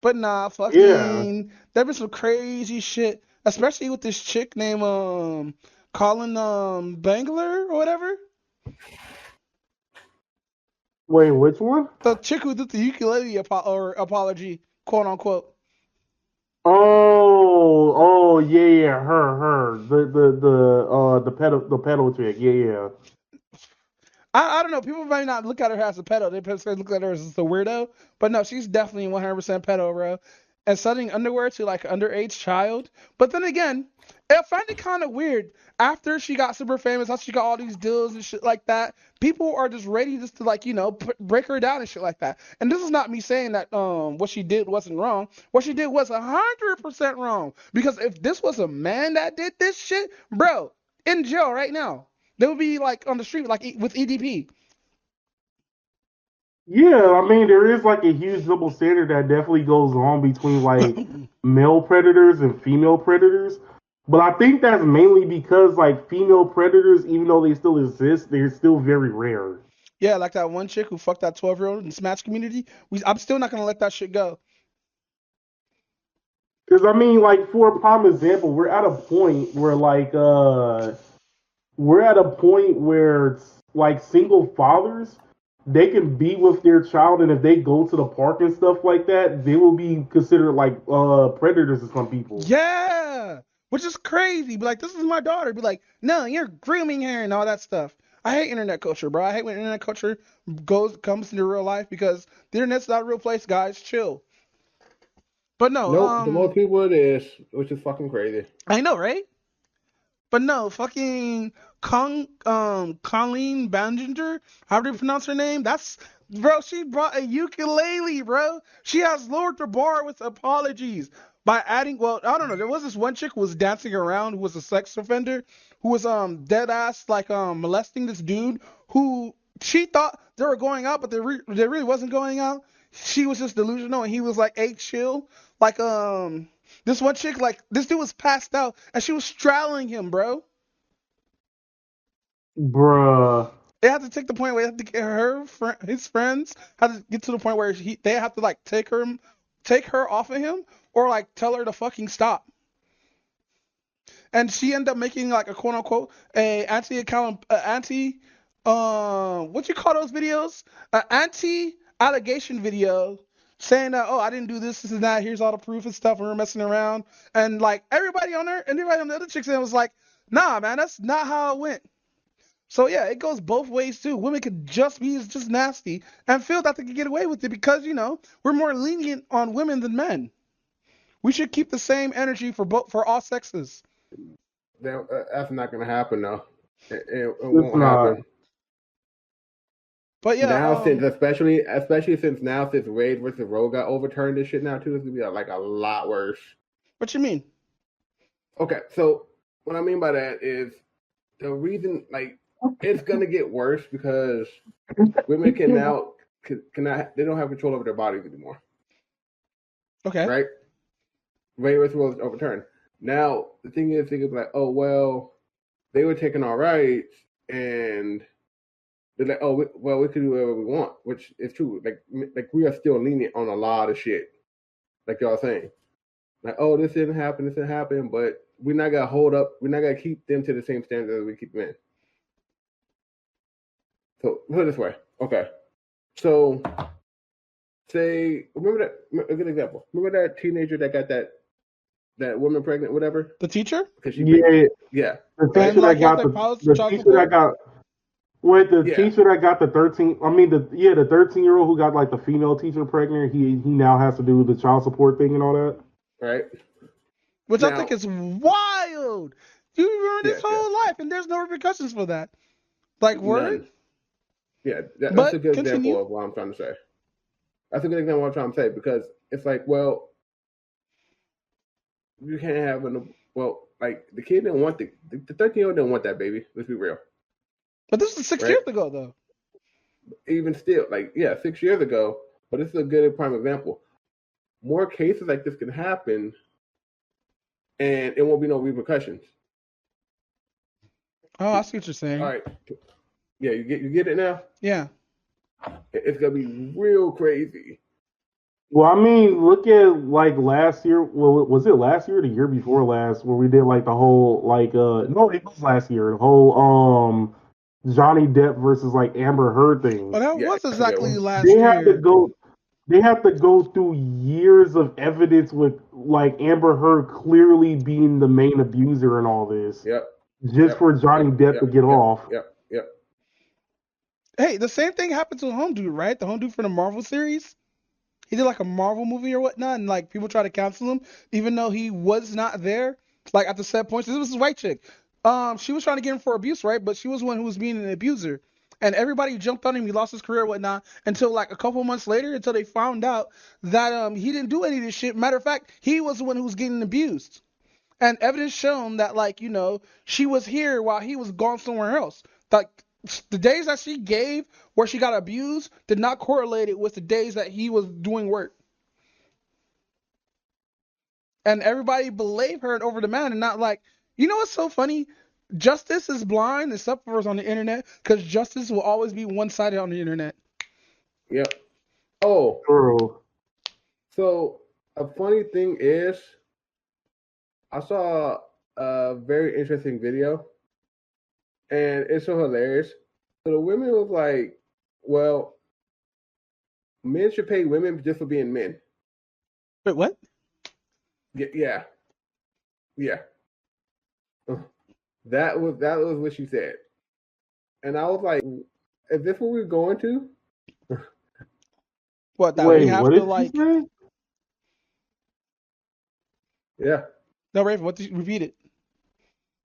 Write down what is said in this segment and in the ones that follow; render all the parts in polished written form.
But nah, Yeah. fucking, there been some crazy shit, especially with this chick named Colin Bangler or whatever. Wait, which one? The chick who did the ukulele apology, quote unquote. Oh, yeah, her, the pedal chick, yeah. I don't know. People might not look at her as a pedo. They probably look at her as a weirdo. But no, she's definitely 100% pedo, bro. And selling underwear to like an underage child. But then again, I find it kind of weird. After she got super famous, after she got all these deals and shit like that, people are just ready just to like break her down and shit like that. And this is not me saying that what she did wasn't wrong. What she did was 100% wrong. Because if this was a man that did this shit, bro, in jail right now. They would be like on the street, like with EDP. Yeah, I mean, there is like a huge double standard that definitely goes on between like male predators and female predators. But I think that's mainly because like female predators, even though they still exist, they're still very rare. Yeah, like that one chick who fucked that 12-year-old in the Smash community. I'm still not gonna let that shit go. Because I mean, like for a prime example, we're at a point where like single fathers they can be with their child, and if they go to the park and stuff like that, they will be considered like predators to some people. Yeah, which is crazy. Be like, this is my daughter. Be like, no, you're grooming her and all that stuff. I hate internet culture, bro. I hate when internet culture comes into real life because the internet's not a real place, guys. Chill. But no, Nope, the most people it is, which is fucking crazy. I know, right? But no, fucking Colleen Bandinger, how do you pronounce her name? That's bro, she brought a ukulele, bro. She has lowered the bar with apologies by adding well, I don't know, there was this one chick who was dancing around who was a sex offender, who was dead ass like molesting this dude who she thought they were going out, but they really wasn't going out. She was just delusional and he was like, hey, chill. Like this one chick, like this dude was passed out and she was straddling him, bro. Bruh. They had to take the point where they had to get his friends had to get to the point where they have to like take her off of him, or like tell her to fucking stop. And she ended up making like a quote unquote a anti account anti what you call those videos? An anti allegation video saying that, oh, I didn't do this and that, here's all the proof and stuff, and we're messing around. And like everybody on the other chick's end was like, nah man, that's not how it went. So yeah, it goes both ways too. Women could just be just nasty and feel that they can get away with it because we're more lenient on women than men. We should keep the same energy for all sexes. That's not gonna happen though. It It's won't not. happen. But yeah, Now since especially since Wade versus Roe got overturned and shit now too, it's gonna be like a lot worse. what you mean? Okay, so what I mean by that is the reason like it's gonna get worse because women cannot they don't have control over their bodies anymore. Okay. Right? Wade versus Roe is overturned. Now the thing is, they could be like, oh well, they were taking our rights and they're like, oh, we can do whatever we want, which is true. Like we are still lenient on a lot of shit, like y'all saying. Like, oh, this didn't happen, but we're not gonna keep them to the same standard as we keep them in. So put it this way, okay. So remember that a good example. Remember that teenager that got that woman pregnant, whatever? The teacher? Because she Yeah. The teacher that got the teacher that got Wait, the teacher that got the 13-year-old who got like the female teacher pregnant, he now has to do the child support thing and all that. Right. Which I think is wild. You ruined his whole life and there's no repercussions for that. Like word? None. Yeah, that's a good example of what I'm trying to say. That's a good example of what I'm trying to say because it's like, well, you can't have like the kid didn't want the 13-year-old didn't want that baby. Let's be real. But this is 6 years ago, though. Even still, 6 years ago. But this is a good prime example. More cases like this can happen, and it won't be no repercussions. Oh, I see what you're saying. All right. Yeah, you get it now. Yeah. It's gonna be real crazy Well, I mean, look at like last year. Well, was it last year or the year before last where we did like the whole no, it was last year. The whole Johnny Depp versus like Amber Heard Oh, thing. that Yeah, was that's a good exactly one. They last had to year. go. They have to go through years of evidence with like Amber Heard clearly being the main abuser in all this, Yep, just yep, for Johnny yep, Depp to yep, get yep, off. yep, yep. Hey, the same thing happened to the home dude, right? The home dude for the Marvel series. He did like a Marvel movie or whatnot, and like people try to cancel him, even though he was not there. Like at the set points, this was this white chick. She was trying to get him for abuse, right? But she was one who was being an abuser, and everybody jumped on him. He lost his career, or whatnot, until like a couple months later, until they found out that he didn't do any of this shit. Matter of fact, he was the one who was getting abused, and evidence shown that like she was here while he was gone somewhere else. Like the days that she gave where she got abused did not correlate it with the days that he was doing work. And everybody believed her over the man, and not like, what's so funny? Justice is blind and suffers on the internet because justice will always be one-sided on the internet. Yep. Oh, Bro, so a funny thing is, I saw a very interesting video, and it's so hilarious. So the women was like, "Well, men should pay women just for being men." Wait, what? Yeah, yeah. That was what she said, and I was like, "Is this what we're going to?" What, that we wait, have what to did she like? say? Yeah. No, Raven, what did you repeat it?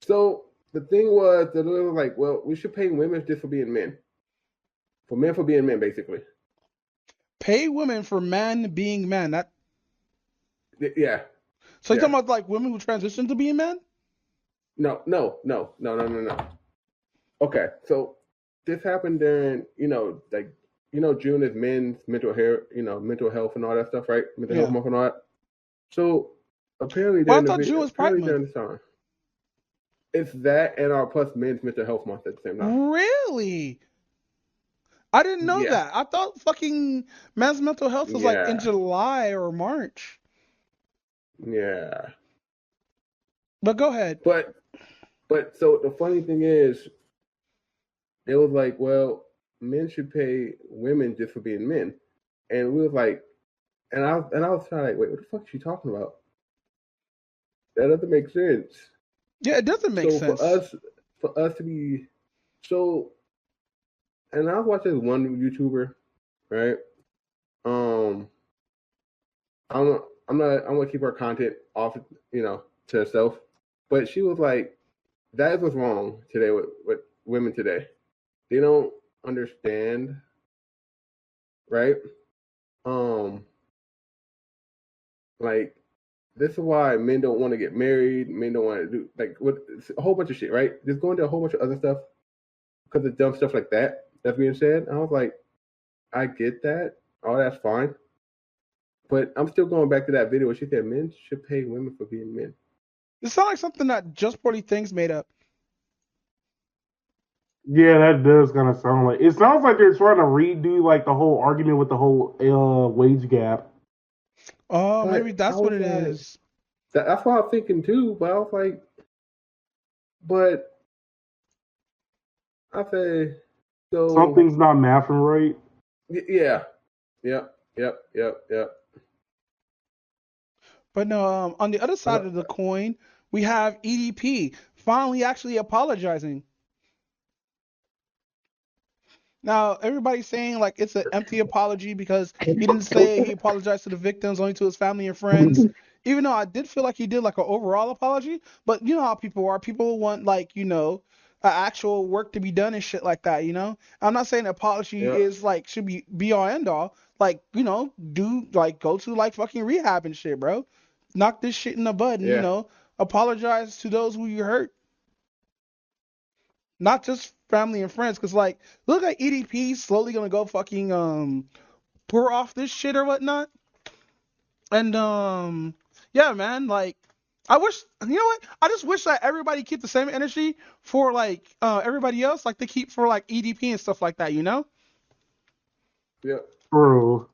So the thing was, the lawyer was like, "Well, we should pay women just for being men, for being men, basically." Pay women for man being man. That Yeah, so you yeah. talking about like women who transition to being men? No, no, no, no, no, no, no. Okay, so this happened during, June is men's mental health and all that stuff, right? Mental health Yeah. month and all that. So apparently Well, I during the thought video, June was Pride apparently Month. during this time, it's that and our plus men's mental health month at the same time. Really? I didn't know Yeah, that. I thought fucking men's mental health was like in yeah, July or March. yeah. But go ahead. But so the funny thing is, it was like, well, men should pay women just for being men, and we was like, and I was trying to like, wait, what the fuck is she talking about? That doesn't make sense. Yeah, it doesn't make So sense. for us to be so, and I was watching this one YouTuber, right? Um, I'm gonna keep her content off, to herself. But she was like, that is what's wrong today with women today. They don't understand, right? Um, like this is why men don't want to get married. Men don't want to do like what a whole bunch of shit, right? Just going to a whole bunch of other stuff because of dumb stuff like that that's being said. And I was like, I get that. Oh, that's fine. But I'm still going back to that video where she said men should pay women for being men. It sounds like something that Just Pretty Things made up. Yeah, that does kind of sound like. It sounds like they're trying to redo like the whole argument with the whole wage gap. Oh, maybe But I that's what was it like, is. that's what I was thinking too. But I was like, but I say, so Something's not mathing right. yeah, yep, yep, yep, yep. But no, on the other Uh, side of the coin, we have EDP finally actually apologizing. Now, everybody's saying like it's an empty apology because he didn't say he apologized to the victims, only to his family and friends. Even though I did feel like he did like an overall apology, but you know how people are. People want like, actual work to be done and shit like that. I'm not saying apology yep, is like should be all end all. Like, do like go to like fucking rehab and shit, bro. Knock this shit in the bud and, yeah, apologize to those who you hurt. Not just family and friends, because like look like EDP slowly gonna go fucking pour off this shit or whatnot. And yeah, man, like I wish you know what? I just wish that everybody keep the same energy for like everybody else, like they keep for like EDP and stuff like that. yep. True.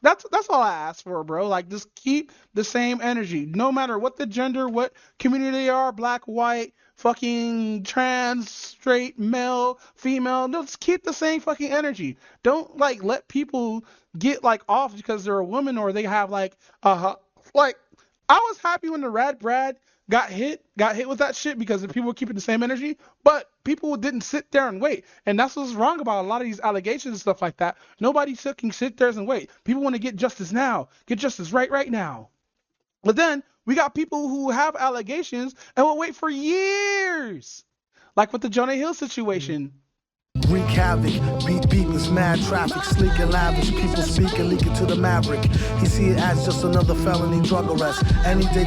That's all I ask for, bro. Like, just keep the same energy, no matter what the gender, what community they are, black, white, fucking trans, straight, male, female. No, just keep the same fucking energy. Don't like let people get like off because they're a woman or they have like I was happy when the Rad Brad got hit with that shit because the people were keeping the same energy, but people didn't sit there and wait. And that's what's wrong about a lot of these allegations and stuff like that. Nobody can sit there and wait. People want to get justice now, get justice right now. But then we got people who have allegations and will wait for years, like with the Jonah Hill situation. Wreak havoc, beat beatless, mad traffic, sleek and lavish, people speak and leak it to the maverick. He see it as just another felony drug arrest. Any day